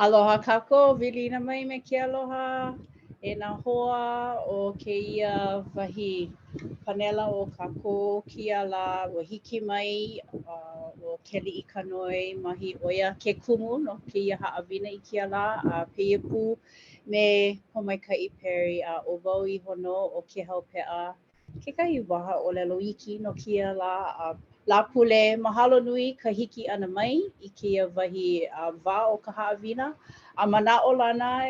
Aloha kako, vilina mai me ke aloha. E nā hoa o keia wahi panela o kako kia la ua hiki mai o keli i kanoi mahi oia ke kumu no keia haʻawina i kia la a peia pū me homaikai peri a o wau i hono o ke hau peʻa. Kekahi waha o lelo iki no kia la La Pule, mahalo nui ka hiki ana mai i keia wahi wā o ka haʻawina. A manaʻo lana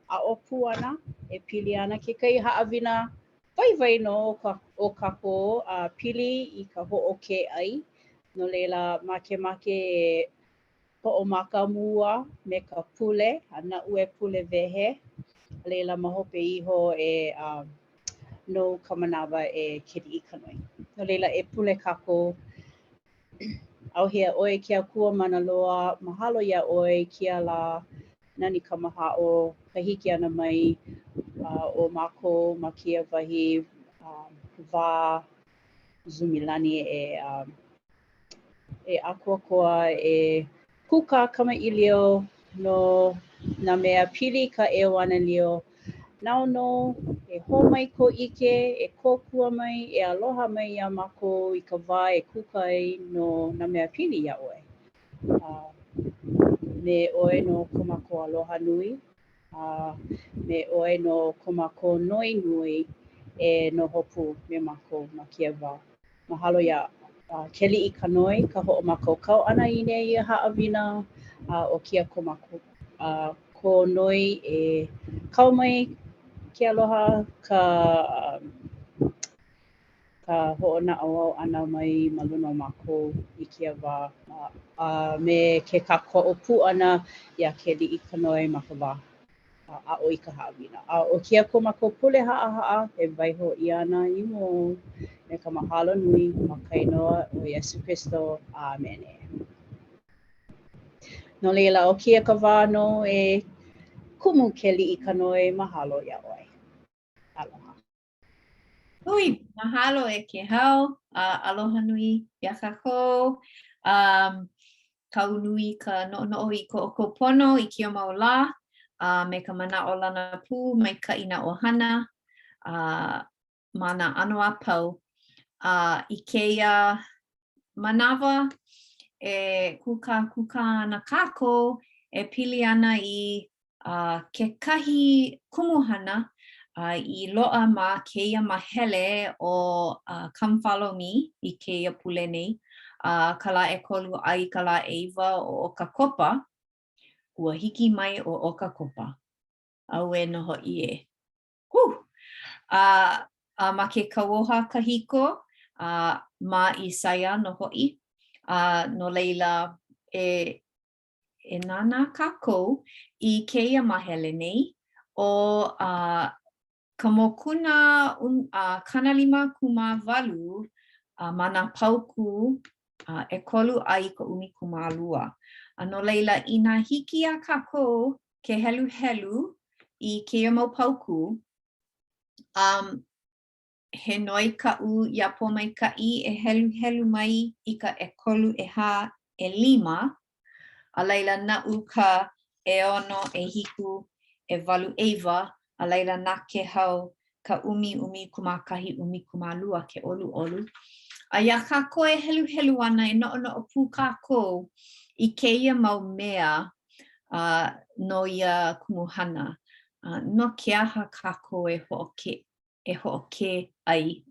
a o pū ana, e pili ana kekahi haʻawina waiwai no o kako pili i ka hoʻokē ʻai. No leila makemake e hoʻomaka mua me ka pule, a naʻu e pule wehe. A leila ma hope iho no ka manawa e keliʻi kanoi. No leila e pule kako auhia ʻoe ke akua mana loa, mahalo iā ʻoe kia la nani ka mahaʻo ka hiki ana mai o mākou ma kia wahi wā Zumilani e akoakoa e puka kamaʻilio no nā mea pili ka ʻeoanalio Naono e homai ko ike, e kōkua mai, e aloha mai iā mākou i ka wā e kuka ai no nā mea pili iā ʻoe. Me ʻoe no ko mākou aloha nui, me ʻoe no ko mākou noi nui e noho pū me mākou ma kia wā. Mahalo iā keliʻi kanoi ka hoʻomākaukau ʻana i nei ia haʻawina o kia ko mākou ko noi e kau mai ke aloha ka hoʻonaʻauao ʻana mai ma luna o mākou i kia wā me ke kākoʻo pū ʻana iā keliʻi kanoi ma ka wā aʻo i ka haʻawina. A o kia ko mākou pule haʻahaʻa e waiho ʻia ana iho me ka mahalo nui ma ka inoa o Iesu Kristo. Amene. No leila o kia ka wā no e kumu keliʻi kanoi mahalo iā ʻoe. Aloha. Hui, mahalo e ke hau, aloha nui ia kākou. Kau nui ka noʻonoʻo i ko ʻokopono i kia mau lā, me ka manaʻo lana pū mai ka ina ʻohana, ma nā ʻano a pau. I keia manawa e kuka ana kākou e pili ana i kekahi kumuhana I loa ma keia mahele o Come Follow Me I keia pule nei. Ka lā ʻekolu ai ka lā ʻeiwa o Okakopa, ua hiki mai o Okakopa. Au e noho I e. Ma ke kauoha kahiko ma Isaia no hoʻi. No leila e nana kākou I keia mahele nei o ka mokuna kanalima kumāwalu ma nā pauku ʻekolu ai ka ʻumikūmālua. No leila I nā hiki a kākou ke helu I keia mau pauku, he noi kaʻu iā pōmaikaʻi e helu mai I ka ʻekolu ʻehā ʻelima, a laila naʻu ka ʻeono ʻehiku ʻewalu ʻeiwa, a laila nā ke hau ka ʻumi kumakahi kumālua ke ʻoluʻolu. A ia kākou e helu ana e noʻonoʻo pū kākou I keia mau mea no ia kumuhana. No ke aha kākou e hoʻokē ai.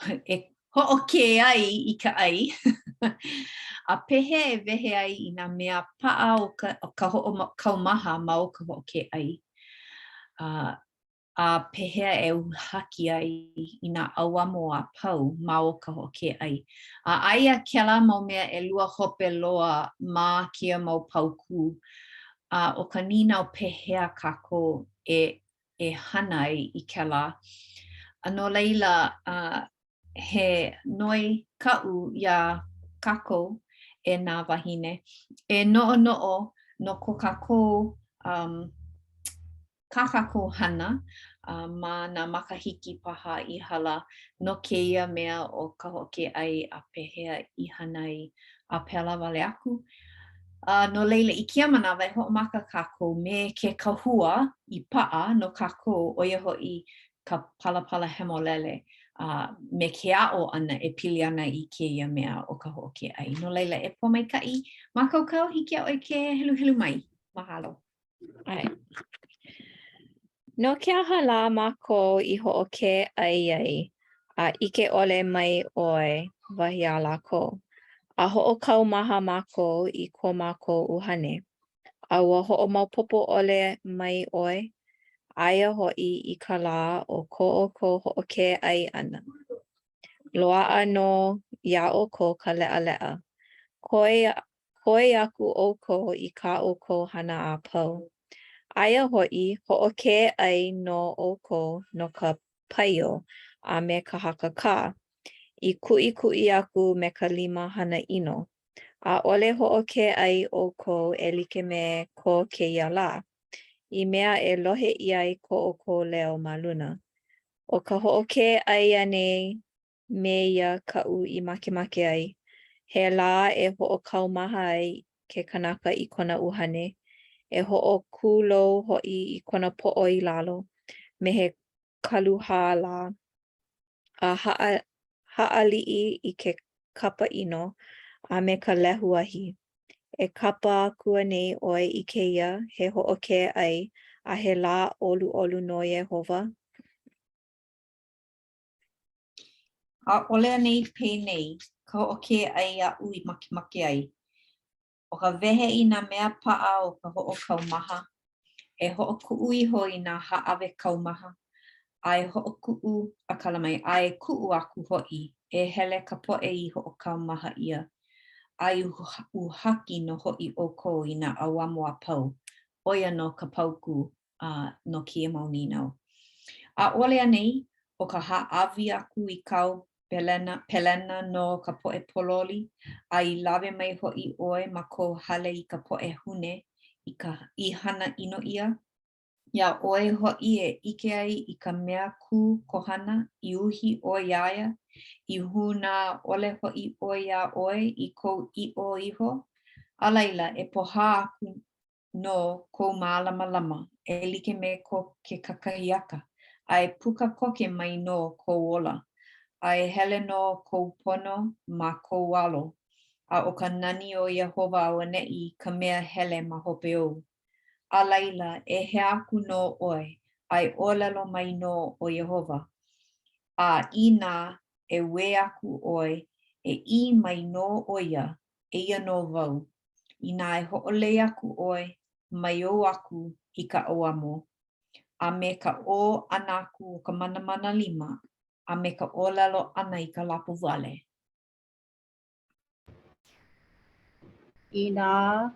E hoʻokē ai I ka ai. A pehe e wehe ai I nā mea paʻa o ka hoʻokaumaha ma o ka hoʻokē ai. A pehea e uhaki ai I nā auamo a pau ma o ka hoʻokē ai. Aia kēlā mau mea e lua hope loa ma kia mau pauku. O ka nina o pehea kākou e hana ai I kēlā. No leila he noi kaʻu iā kākou e nā wahine. E noʻonoʻo no ko kākou ka kākou hana ma nā makahiki paha I hala no keia mea o ka hoʻokē ai a pehea I hana ai a pēlā wale aku. No leila I kia manawa e ho'omaka kākou me ke kahua I pa'a no kākou o ia ho'i ka palapala hemolele me ke a'o ana e pili ana I keia mea o ka ho'oke ai. No leila e po mai kai ma kaukau hiki au e ke helu helu mai. Mahalo. Ai. No ke aha la mako I ho'oke ai a ike ole mai oi wahi a lako. A ho'okau maha mako I ko mako uhane. A ua ho'omaupopo ole mai oi. Aia ho'i I ka la o ko ho'oke ai ana. Loa'a no ia'o ko ka le'a. Koe aku o ko I ka o ko hana a pau. Aia ho'i ho'oke ai no o ko no ka paio a me ka hakaka. I ku'i aku me ka 5 hana ino. A ole ho'oke ai o ko e like me ko keia la. I mea e lohe I ai ko o ko leo ma luna. O ka ho'oke ai ane me ia ka'u I makemake ai. He la e ho'okau maha ai ke kanaka I kona uhane. E ho'okulo ho'i I kona po'o I lalo. Me he kaluha la. A ha'ali'i I ke kapa ino. A me ka lehu ahi. E kapa akua nei oi I keia he ho'oke ai a he la olu no Yehova. A ole nei pe nei ka ho'oke ai a'u I makemake ai. O ka wehe I nā mea pa'a o ka ho'okau maha. E ho'oku'u iho I nā ha'awe kaumaha. Ai ho'oku'u a kala mai ai ku'u aku ho'i. E hele ka po'e I ho'okau maha ia. Ai uhaki no ho'i o ko I nā auamo a pau. Oia no ka pauku no kia mauni nau. A ole anei o ka ha'awi aku I kau pelena no ka po'e pololi. Ai lawe mai ho'i oe ma ko hale I ka po'e hune I hana ino ia. Ia oe ho'i e ike ai I ka mea ku kohana I uhi o iaia. I huna ole ho'i o ia oe I kou i'o iho. A laila e poha aku no kou mālama e like me ko ke kakahiaka. Ai puka koke mai no kou ola. Ai hele no kou pono ma kou alo. A o ka nani o Yehova au ane'i ka mea hele ma hope o. A laila e he aku no oe. Ai olelo mai no o Yehova. A ina e we aku oe e I mai no oia e ia no vau. Ina e ho'ole aku oe mai o aku I ka oamo. A me ka o anaku o ka mana 5. A me ka olelo ana I ka lapu wale. Ina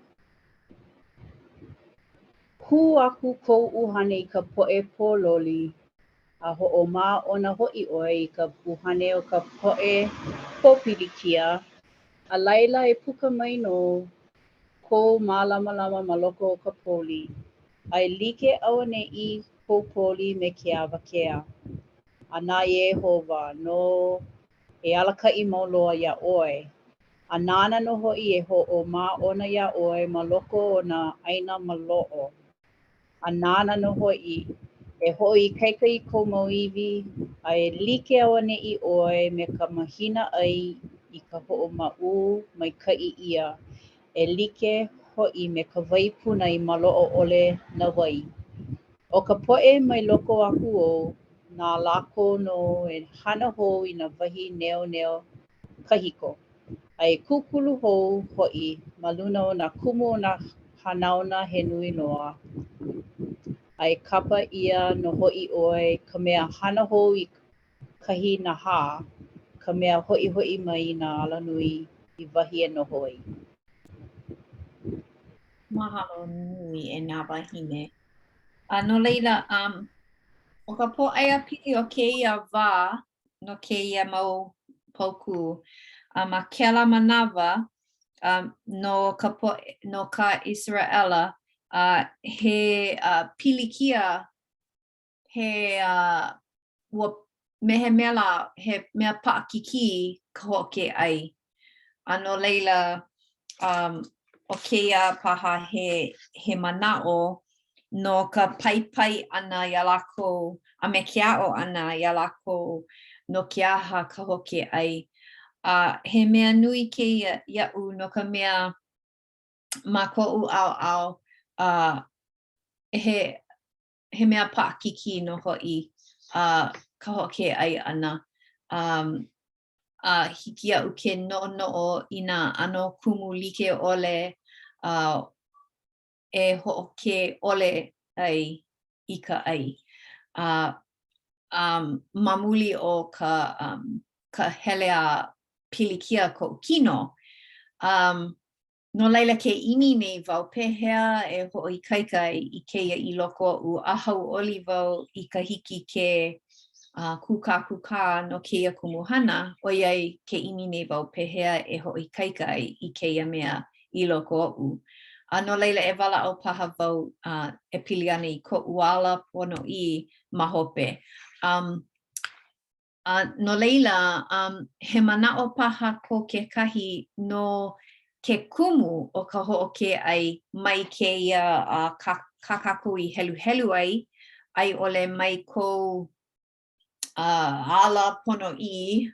hu aku kou uhane I ka po'e pololi a ho'omā ona ho'i ʻoe I ka uhane o ka po'e pōpilikia. A laila e puka mai no kou mālama ma loko o ka poli. A e like ʻaoneʻi kou poli me ke awakea. A nā Yehova no e alakaʻi mau loa iā ʻoe. A nāna no ho'i e ho'omā ona iā ʻoe ma loko o nā ʻaina malo'o. A nāna no ho'i e ho'oikaika I kou mau iwi a e like ʻaoneʻi ʻoe me ka mahina ʻai I ka ho'omāʻu maikaʻi ʻia. E like ho'i me ka wai puna I malo'o ʻole nā wai. O ka po'e mai loko aku o nā lako no e hana hou I nā wahi neoneo kahiko. A e kūkulu hou ho'i ma luna o nā kumu o nā hanauna he nui loa. A e kapa ʻia no ho'i ʻoe ka mea hana hou I kahi nahā, ka mea ho'i mai nā alanui I wahi e noho ai. Mahalo nui e nā wahine. No leila, o ka pōʻaia pili o kēia wā no kēia mau pauku. Ma kela manawa no ka Israela he pilikia he ua mehemela he mea paʻakiki ka hoʻoke ai. No leila o keia paha he mana'o no ka pai ana ia lako a me kia'o ana ia lako no ke aha ka hoke ai. He mea nui keia ia'u no ka mea ma ko'u au he mea pa'akiki no ho'i ka hoke ai ana. Hiki a'u ke no'ono'o i nā ano kumu like ole e ho'oke ole ai i ka ai. Mamuli o ka hele a pilikia ko kino. No laila ke imi nei wau pehea e ho'oikaika i keia i loko u ahau oli wau i ka hiki ke kuka no keia kumuhana, oiai ke imi nei wau pehea e ho'oikaika i keia mea i loko u. No laila e wala'o paha wau e pili ana i ko uala pono i mahope. No leila, he mana'o paha ko ke kahi no ke kumu o ka ho'oke ai mai keia kakako i helu ai ole mai ko ala pono i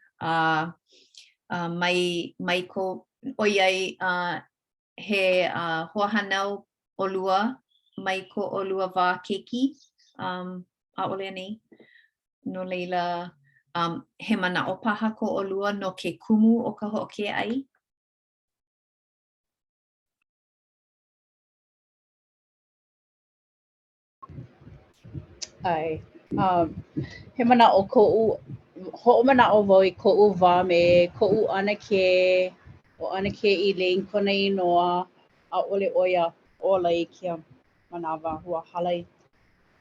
mai ko oiai he hoahanau olua mai ko olua wā keiki a ole nei. No leila, he mana'o paha ko olua no ke kumu o ka ho'oke ai. Ai, he mana'o ko'u ho'omana'o wau i ko'u wā me ko'u anake o anake i lein kona inoa a ole oia ola i kia manawa hua halai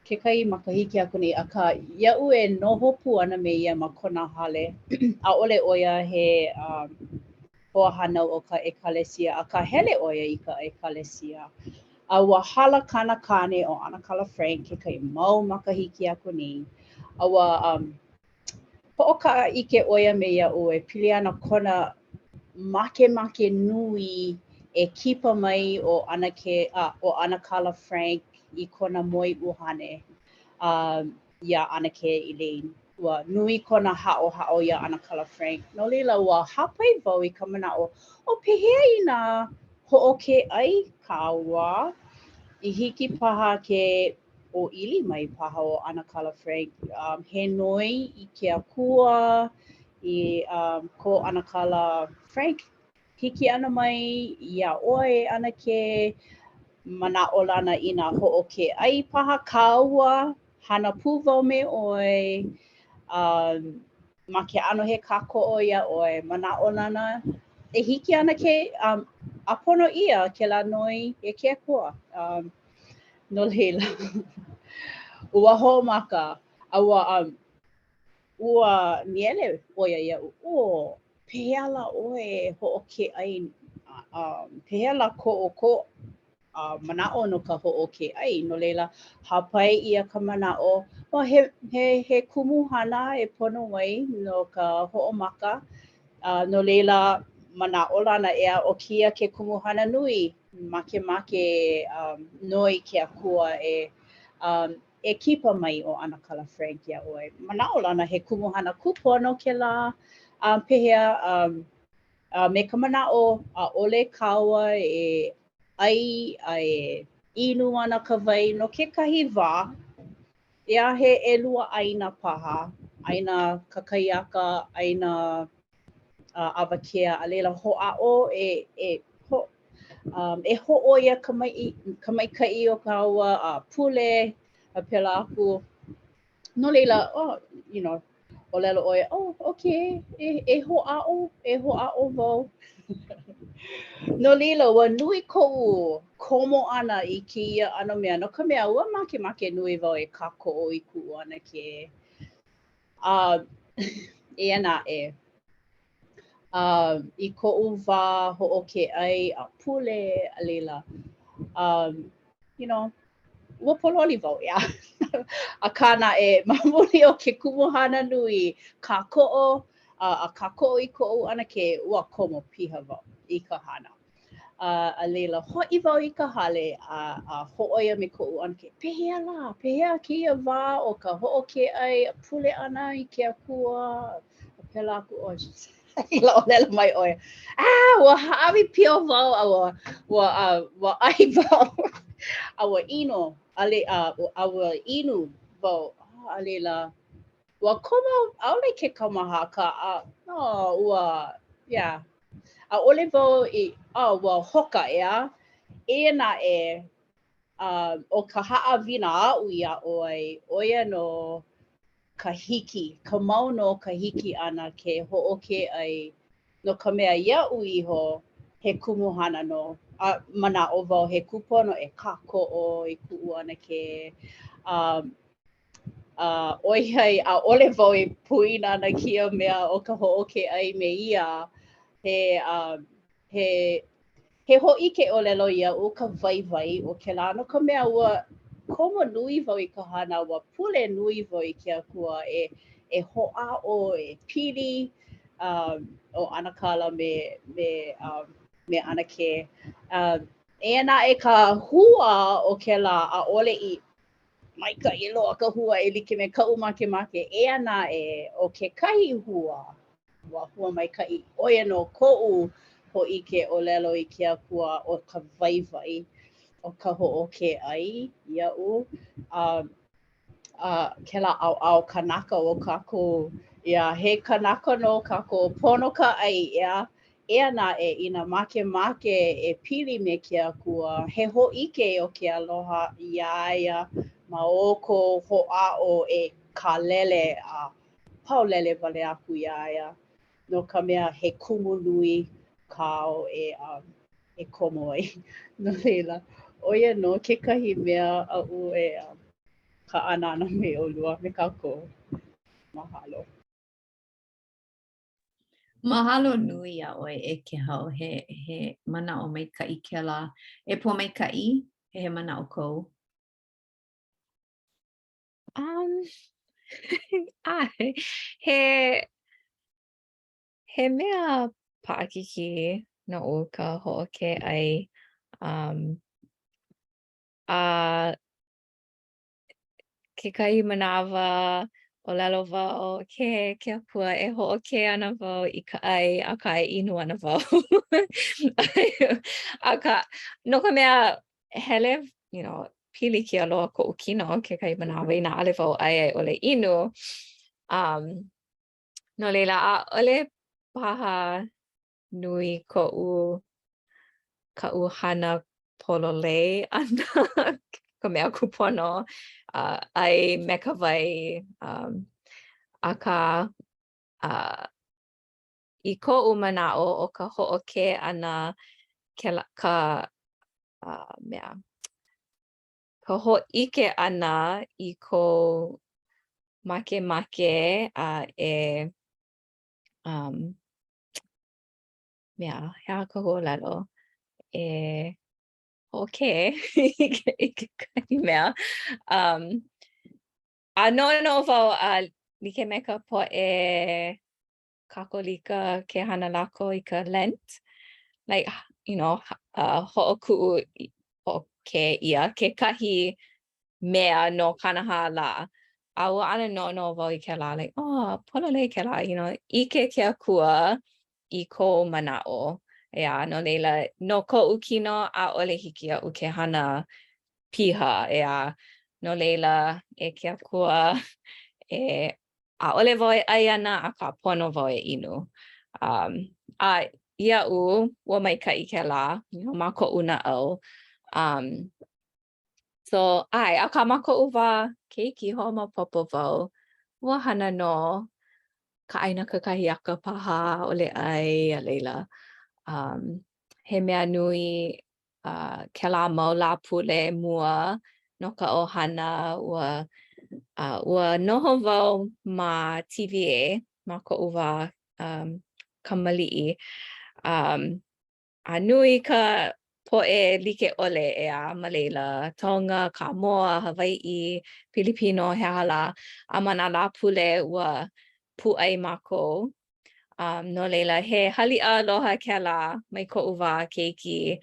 kekai makahiki aku nei aka ia'u e noho pu ana me ia ma kona hale a ole oia he hoahana o ka ekalesia a ka hele oia i ka ekalesia a ua hala kana kane o Anakala Frank kekai mau makahiki aku nei a ua ho'oka'a ike oia me ia'u e pili ana kona make nui e kipa mai o Anakala Frank i kona moi uhane ia Anake i lein. Ua nui kona ha'o ia Anakala Frank. No leila ua hapai wau i ka mana'o o pehea i nā ho'oke ai kāua i hiki paha ke o ili mai paha o Anakala Frank. He noi i ke akua i ko Anakala Frank. Hiki ana mai ia oe ana ke mana'o lana i nā ho'oke ai paha kāua hana pū wau me oe ma ke ano he kāko'o ia oe mana'o lana e hiki ana ke a pono ia ke la noi e ke akua. No leila ua ho'omaka a ua niele oia ia'u pehea la oe ho'oke ai pehea la ko'o mana'o no ka ho'oke ai no leila hapai ia ka mana'o he kumuhana e pono ai no ka ho'omaka no leila mana'o lana ea o kia ke kumuhana nui make noi ke akua e kipa mai o Anakala Frank ia oe mana'o lana he kumuhana kupono ke la pehea me ka mana'o a ole kaua e ai e inu ana ka wai no kekahi wā ea he ʻelua ʻaina paha ʻaina kakaiaka ʻaina ʻawakea a leila hoʻaʻo e hoʻoia ka maikaʻi o ka ua Pule a pela aku no leila o lelo ʻoe okay e hoʻaʻo wau no leila ua nui koʻu komo ʻana i kēia ʻano mea no ka mea ua make nui wau e kākoʻo i kuʻu ana ke eia naʻe i koʻu wā hoʻoke ai a Pule a leila ua pololi wau ia akā naʻe ma muli o ke kumuhana nui kākoʻo a kākoʻo i koʻu ana ke ua komo piha wau i ka hana a leila ho'i wau I ka hale a ho'oia me ko'u ana ke pehea la, pehea kia wā o ka ho'oke ai a pule ana I ke akua a pela aku o I lela mai oia. Ua ha'awi pio wau ua ai wau a ua ino ua inu wau a leila ua komo aole ke kaumaha ka ua a ole wau ua hoka ea na o ka ha'awina a'u ia oi oia no ka hiki ka mau no ka hiki ana ke ho'oke ai no ka mea ia'u iho he kumuhana no mana'o wau he kupono e kāko'o I ku'u ana ke oihai a ole wau I puina ana kia mea o ka ho'oke ai me ia he ho'ike ʻōlelo ia'u ka waiwai o kēlā no ka mea ua komo nui wau I ka hana ua pule nui wau I ke akua e hoʻāʻo e pili o ʻanakala me ana ke e naʻe ka hua o kēlā ʻaʻole I maikaʻi loa ka hua e like me kaʻu makemake naʻe o kekahi hua maikaʻi ʻoia no koʻu hoʻike ʻōlelo I ke akua o ka waiwai o ka hoʻoke ai iaʻu kēlā ʻaoʻao kanaka o kākou he kanaka no kākou pono ka ʻai naʻe I makemake e pili me ke akua he hoʻike o ke aloha iaia ma o ko hoʻaʻo e kālele a paulele wale aku iaia no ka mea he kumu nui kao e komo ai no leila ʻoia no kekahi mea aʻu ka ʻanana me ʻolua me kākou mahalo. Mahalo nui a ʻoe e ke hau he manaʻo maikaʻi kēlā e pōmaikaʻi he manaʻo kou. He mea paʻakiki noʻu ka hoʻoke ai kekahi manawa ʻōlelo wau ke akua e hoʻoke ana wau I ka ʻai akā e inu ana wau no ka mea hele pili ke aloha koʻu kino kekahi manawa I nā ʻale wau ʻai ʻole inu no leila ʻaʻole paha nui kaʻu hana pololei ana ka mea kupono ai me ka wai akā I koʻu manaʻo o ka hoʻoke ana ka hoʻike ana I ko makemake he aha ka huolelo hoʻoke I kekahi mea no wau like me ka poʻe kakolika ke hana lako I ka Lent like hoʻokuʻu hoʻoke ia kekahi mea no kanahala a ua ʻana no wau I kēlā like pololei kēlā ʻike ke akua I ko manaʻo no leila no koʻu kino ʻaʻole hiki aʻu ke hana piha no leila ke akua ʻaʻole wau e ʻai ana akā pono wau e inu iaʻu ua maikaʻi kēlā ma koʻu naʻau so akā ma koʻu wā keiki hoʻomaopopo wau ua hana no ka ʻaina kakahiaka paha ʻole ʻai a leila he mea nui kēlā mau lā pule mua no ka ʻohana ua noho wau ma TVA ma koʻu wā kamaliʻi a nui ka poʻe like ʻole ma leila Tonga, Kamoa, Hawaiʻi, Pilipino, he aha lā a ma nā lā pule ua pūʻai mākou No leila, he hali'a aloha kela mai ko'u wā keiki.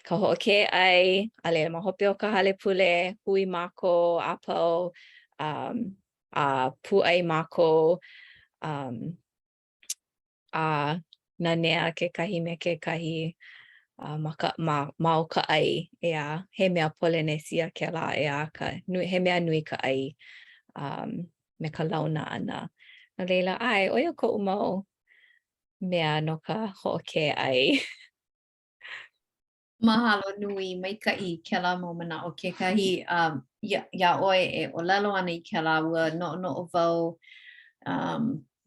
Ka ho'okē ai, a leila mahope o ka hale pule, hui mākou, a pau, a pū'ai mākou, a nanea kekahi me kekahi ma o ka ai, ea he mea Polynesia kela ea he mea nui ka ai me ka launa ana. No leila, ai, oia ko'u mau mea no ka ho'okē ai. Mahalo nui maika'i kela mo mana o kekahi ia oi e olelo ana I kela ua no wau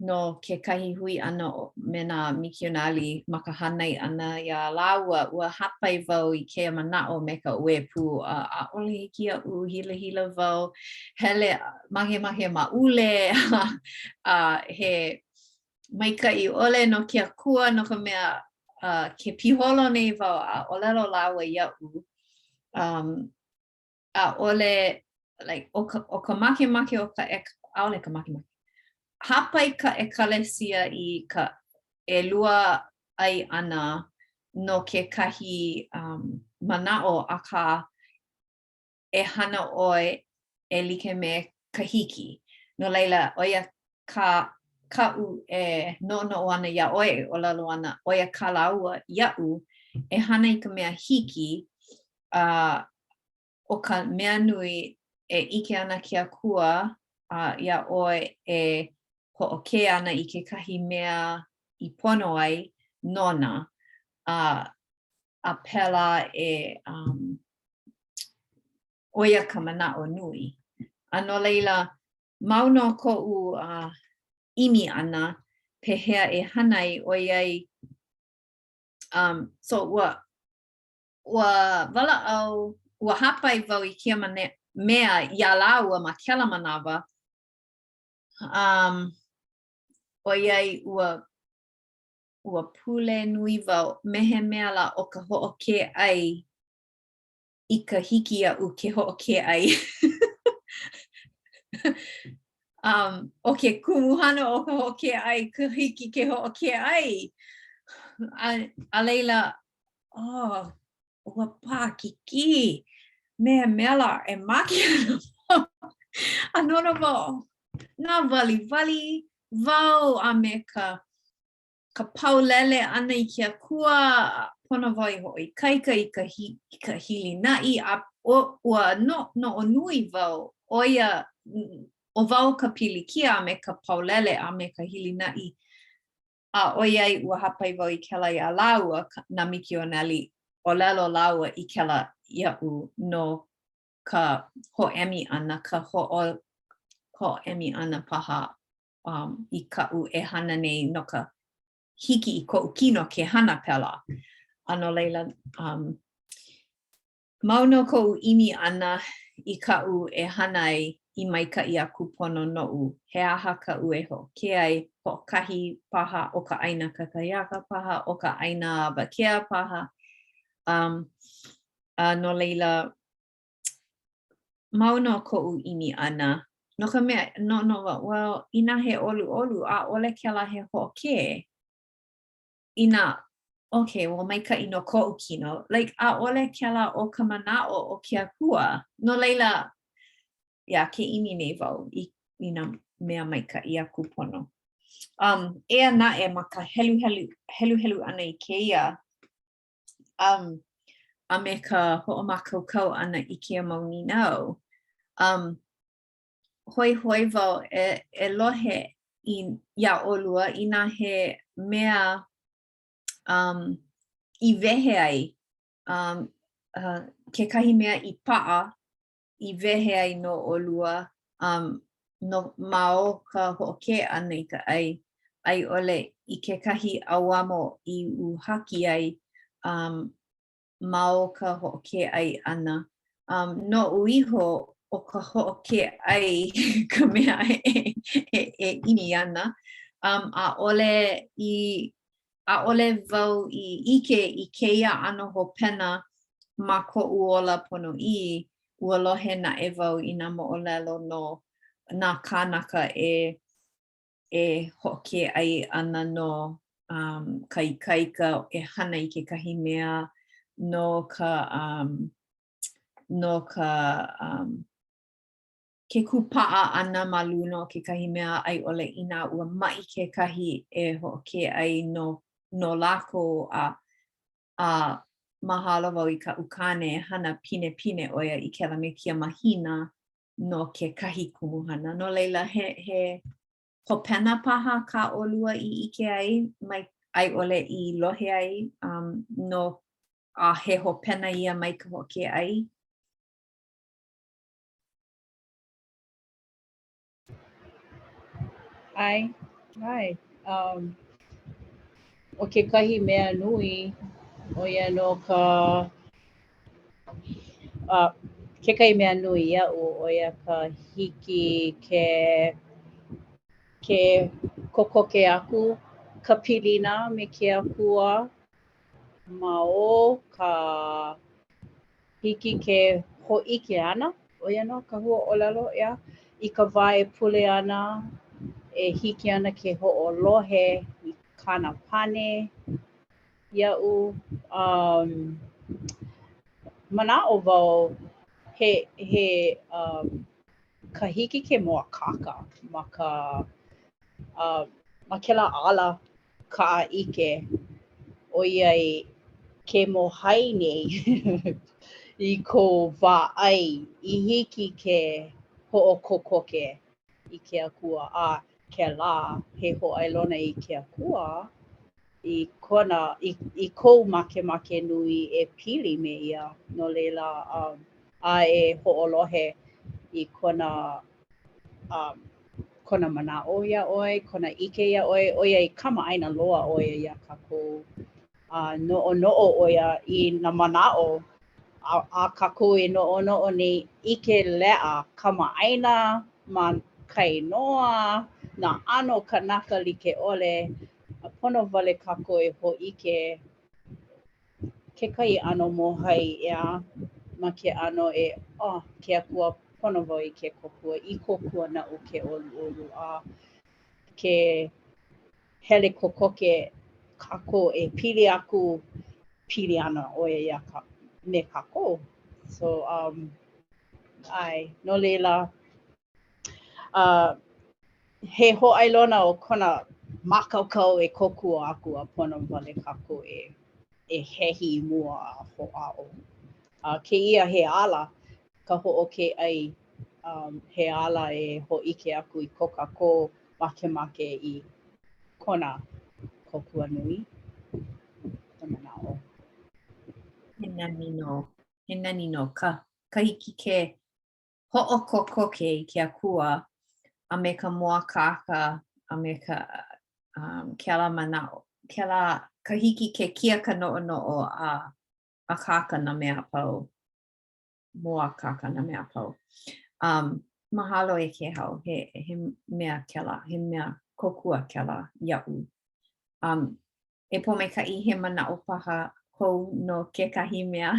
no kekahi hui ana me nā mikionali ma ka hanai ana ia laua ua hapai wau I kea mana'o me ka ue pū a ole kia u hila wau hele mahe maule he maika'i ole no kia kua no ka mea ke piholo nei wau a olelo laua ia'u a ole like o ka make o ka aole ka make hapai ka ekalesia I ka lua ai ana no ke kahi mana'o a ka hana oi like me kahiki no leila oia ka'u no ana ia oi o lalo ana oia ka laua ia'u hana I ka mea hiki o ka mea nui ike ana kia kua ia oi ho'okē ana I ke kahi mea I pono ai nona a pela oia ka mana'o nui. No leila mauno ko'u imi ana pehea hanai oiai so ua wala'au ua hapai wau I kia mea ia laua ma kela manawa oiai ua pule nui wau mehe mea la o ka ho'okē ai I ka hiki a'u ke ho'okē ai. O ke kumuhana o ka ho'okē ai ka hiki ke ho'okē ai. A leila, ua pākiki mea mela maki ana nono wau. Nā wali wau a me ka paulele ana I kia kua pono wau I ho'i kaika I ka hilina'i a ua no o nui wau oia o wau ka pilikia a me ka paulele a me ka hilina'i a oiai ua hapai wau I kela ia laua na mikionali o lelo laua I kela ia'u no ka ho'emi ana ka ho'emi ana paha I ka'u hana nei no ka hiki I ko'u kino ke hana pela. Ano leila mauno ko'u imi ana I ka'u hana ai I maika'i aku pono no'u. He aha ka'u ho'okē ai ho'okahi paha o ka ʻaina kakayaka paha o ka ʻaina bakea paha. No leila mauno ko'u imi ana. No ka mea no well ina he olu a ole kela he ho'okē. Ina okay, well maika'i no ko'u kino. Like a ole kela o ka mana'o o kia kua. No leila ke imi nei wau I ina mea maika'i aku pono. Ea na'e ma ka helu ana I keia. A me ka ho'omakaukau ana I kia mau ninau. Hoi wau lohe ia olua ina he mea I wehe ai. Ke kahi mea I pa'a I wehe ai no olua. No mao ka ho'okē ana I ka ai. Ai ole I ke kahi auamo I uhaki ai. Mao ka ho'okē ai ana. No uiho o ka ho'okē ai ka mea imi ana. A ole wau I ike I keia ano hopena ma ko'u ola pono I ua lohe na'e wau I nā mo'olelo no nā kānaka e hoke ai ana no kaikaika e hana I kekahi mea no ka ke kupa'a ana ma luna o kekahi mea ai ole ina ua mai kekahi e hoke ai no lako a mahalo wau I ka ukane hana pine oia I kela me kia mahina no kekahi kumuhana. No leila he hopena paha ka olua I ike ai mai ai ole I lohe ai no a he hopena ia mai ka hoke ai. Ai. O kekahi mea nui o ia no kekahi mea nui ia'u o ia ka hiki ke kokoke aku ka pilina me ke akua ma o ka hiki ke ho'ike ana o ia no ka hua'olelo ia I ka wae pule ana e hiki ana ke ho'olohe I kana pane ia'u mana'o wau he ka hiki ke moakaka ma kela ala ka'aike ʻoiai ke mohaine I kou wāʻai I hiki ke hoʻokokoke I ke akua a kēlā he hōʻailona I ke akua I kou makemake nui e pili me ia no leila a e hoʻolohe I kona manaʻo iaʻoe, kona ʻike iaʻoe, ʻoiai kamaʻaina loa ʻo ia kākou noʻonoʻo ʻo ia I nā manaʻo a kākou e noʻonoʻo nei ʻike leʻa kamaʻaina ma kainoa nā ʻano kanaka likeʻole a pono wale kākou e hōʻike kekahi ʻano mōhai ʻea ma ke ʻano ke akua pono wau I ke kōkua I kōkua naʻu ke ʻoluʻolu a ke hele kokoke kākou e pili aku pili ana ʻo ia me kākou. So no leila he hōʻailona o kona mākaukau e kōkua aku a pono wale kākou e hehi mua a hoʻaʻo. Kēia he ala ka hoʻoke ʻai he ala e hōʻike aku I ko kākou makemake I kona kōkua nui. No manaʻo. He nani no ka hiki ke hoʻokokoke I ke akua a me ka moakaka a me ka kela manaʻo. Ka hiki ke kia ka noʻonoʻo a kaka na mea pau. Moakaka na mea pau. Mahalo e ke hau. He mea kela. He mea kokua kela iaʻu. E pomekaʻi he manaʻo paha hou no kekahi mea.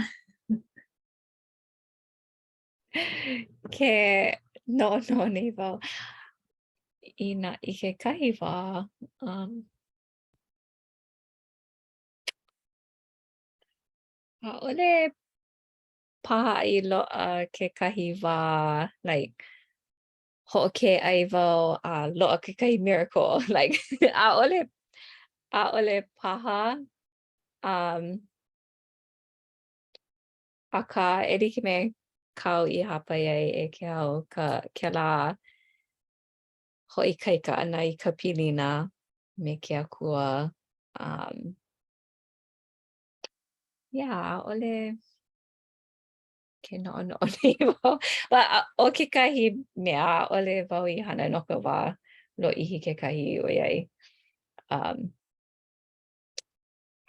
Ke noʻonoʻo nei wau I kekahi wā ʻaʻole paha I loaʻa kekahi wā like hoʻoke ai wau a loaʻa kekahi miracle like ʻaʻole paha Aka e like me kau I hapa ai e ke au kēlā hoʻikaika ana I ka pilina me ke akua ʻaʻole ke noʻonoʻo nei wau. O kekahi mea ʻaʻole wau I hana no ka wā lōʻihi kekahi ʻoiai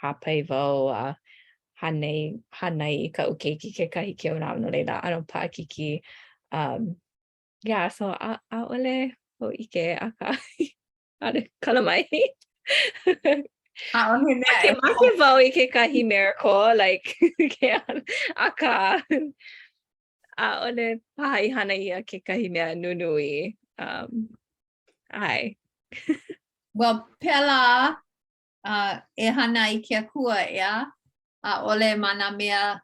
hapai wau a hanai I ka ukeiki kekahi keona no leila ʻano paʻakiki so ʻaʻole hoʻike aka kala mai. Make wau I kekahi miracle like aka ʻaʻole paha I hana ia kekahi mea nunui. Well, pela e hana I ke kua ea, a ole mana mea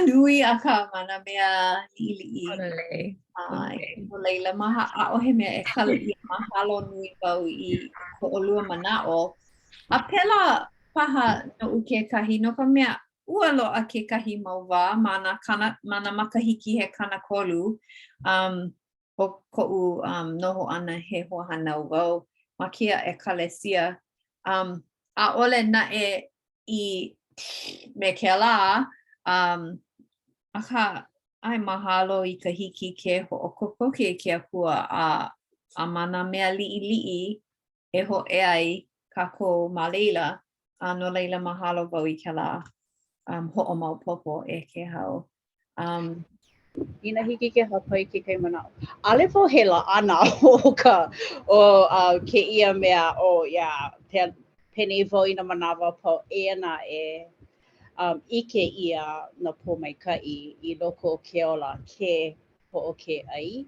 nui aka mana mea li'i. Pule. No leila maha a ohe mea e kala I mahalo nui wau I ko olua manao. A pela paha no uke kahi no ka mea ua loa ke kahi mau wā mana makahiki he kana kolu. O ko'u noho ana he hoahana wau ma kia e kalesia. A ole na I me ke la aka ai mahalo I ka hiki ke ho'okoko ke akua a mana mea li'i e ho e ai kako ma leila no leila mahalo wau I ke la ho'o maopopo e ke hau. Ina hiki ke hapai ke kai manao. Ale fo hela ana ke ia mea pene vo ina manawa po e na ike ia na po mai kai I loko ke ola ke po o ke ai.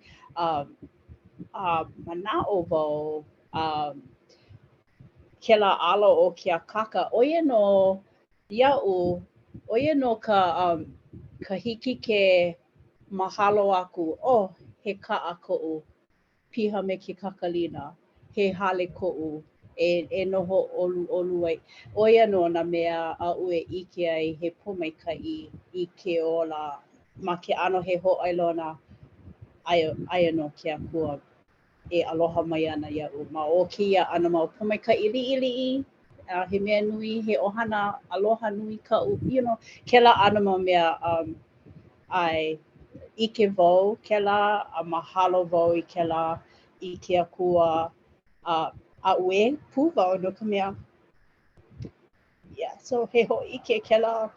Manao vo ke la alo o ke a kaka oia no ia'u oia no ka hiki ke mahalo aku he ka'a ko'u piha me ke kakalina he hale ko'u e noho olu ai oia no na mea a'u e ike ai he pomaika'i I ke ola ma ke ano he ho'ailona aia no ke akua e aloha mai ana ia'u ma o keia ana mau pomaika'i li'i he mea nui he ohana aloha nui ka'u kela ana ma mea ai ike wau kela a mahalo wau I kela I ke akua a'u e pu wau no ka mea so he ho'ike kela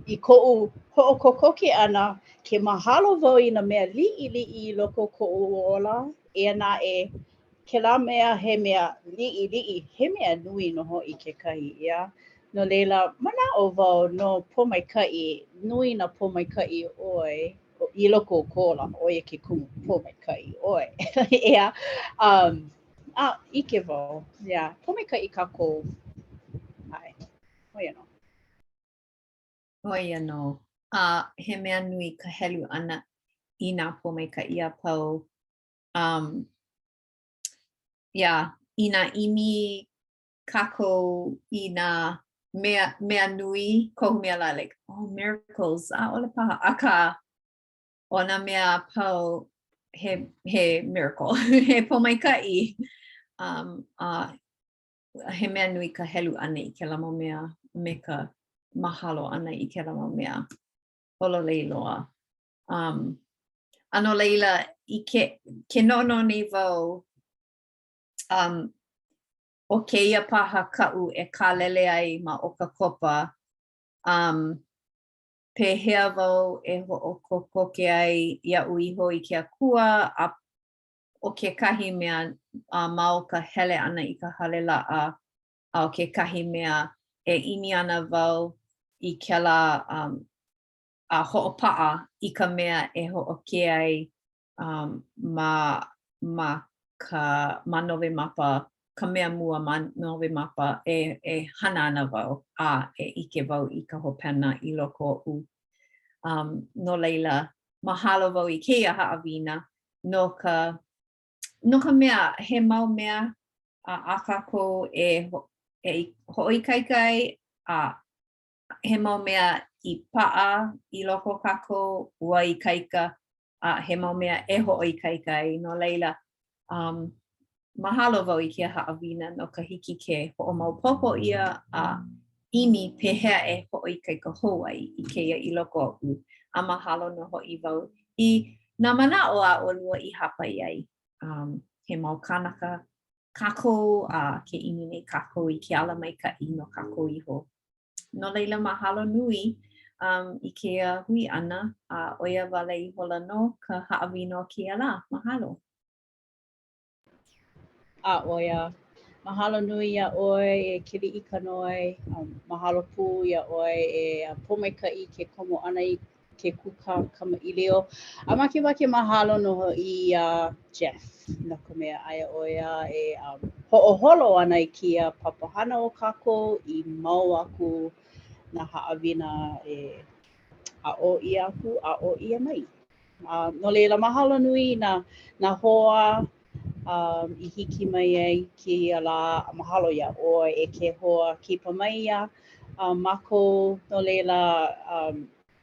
I ko'u ho'okokoke ana ke mahalo wau I na mea li'i I loko ko'u ola e naʻe kela mea he mea li'i he mea nui no ho'i kekahi no leila mana'o wau no pomaika'i nui na pomaika'i ʻoe I loko o ko ola ʻoia ke kumu pomaika'i ʻoe ʻike wau pomaika'i kākou ai oia no Oia no. He mea nui ka helu ana I nā pomaika'i a pau. I nā imi kako I nā mea nui kohu mea la like miracles ole paha aka ona mea pau he miracle he pomaika'i he mea nui ka helu ana I ke lamo mea me ka mahalo ana I ke lamo mea hololei loa. Ano leila I ke nono nei wau o keia paha ka'u e kālele ai ma o ka kopa pehea wau e ho'okokoke ai ia'u iho I ke akua o ke kahi mea ma o ka hele ana I ka hale la'a a o ke kahi mea e imi ana wau I kela a ho'opa'a I ka mea e ho'oke ai ma nowe mapa ka mea mua ma nowe mapa e hana ana wau e ike wau I ka hopena I loko o no leila mahalo wau I keia ha'awina no ka mea he mau mea a kako e ho'oikaikai he mau mea I pa'a I loko kako ua I kaika he mau mea e ho'oikaikai no leila mahalo wau I ke ha'awina no ka hiki ke ho'omaupopo ia imi pehea e ho'oikaika hou ai I keia I loko a mahalo no ho'i wau I nā mana'o a olua I hapa ai he mau kanaka kako ke imi nei kako I ke ala maika'i no kako iho. No leila mahalo nui I keia hui ana oia wale I hola no ka ha'awina o keia la. Mahalo. Oia. Mahalo nui ia ʻoe e kili I ka noi. Mahalo pū ia ʻoe e pomaika'i ke komo ʻana I ke kuka kamaʻilio. A makemake mahalo no I Jeff no ka mea aia ʻoia e hoʻoholo ana I kia papahana o kākou I mau aku na haʻawina e aʻo ia aku, aʻo ia mai. No leila mahalo nui na hoa I hiki mai ai kia la mahalo ia ʻoe e ke hoa kipa mai ia mākou no leila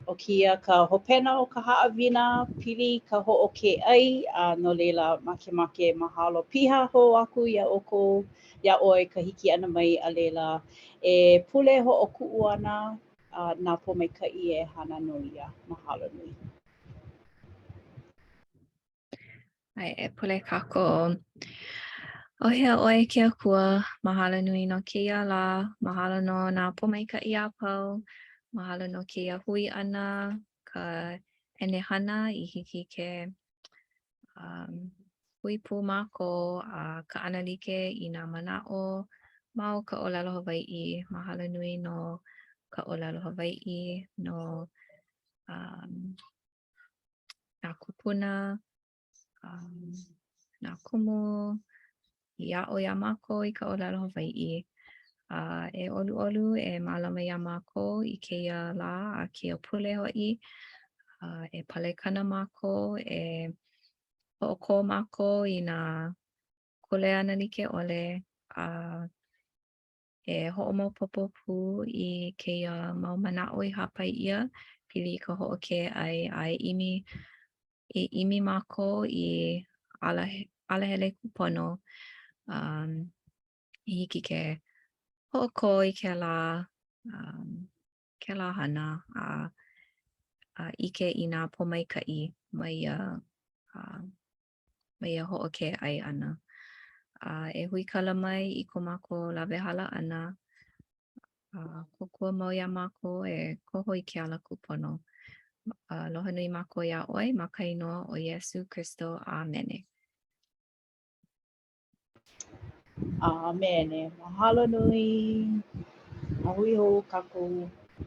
o kia ka hopena o ka haʻawina pili ka hoʻokeʻai no leila makemake mahalo piha hou aku ia ʻoukou ia ʻoe ka hiki ʻana mai a leila e pule hoʻokuʻu ana nā pomaikaʻi e hana no ia. Mahalo nui. Ai e pule kākou. Ohia ʻoe ke akua, mahalo nui no keia la, mahalo no nā pomaikaʻi a pau, mahalo no keia hui ʻana, ka ʻenehana I hiki ke hui pū mākou a ka ʻana like I nā manaʻo ma o ka ʻōlelo Hawaiʻi. Mahalo nui no ka ʻōlelo Hawaiʻi no nā kupuna, nā kumu, I aʻo ia mākou I ka ʻōlelo Hawaiʻi. E ʻoluʻolu e mālama ia mākou I keia lā a keia pule hoʻi. E palekana mākou, e hoʻokō mākou I nā kole ana like ʻole. E hoʻomaopopo pū I keia mau manaʻo I hāpai ʻia pili I ka hoʻokeʻai a e ʻimi mākou I alahele kupono I hiki ke hoʻokō I ke lā hana a ʻike I nā pomaikaʻi mai ia hoʻokeʻai ʻana. E hui kala mai I ko mākou lawehala ʻana. Kokua mau ia mākou e koho I ke ala kupono. Aloha nui mākou ia ʻoe ma ka inoa o Iesu Kristo. Amene. Amene. Mahalo nui. Mahui hou kākou.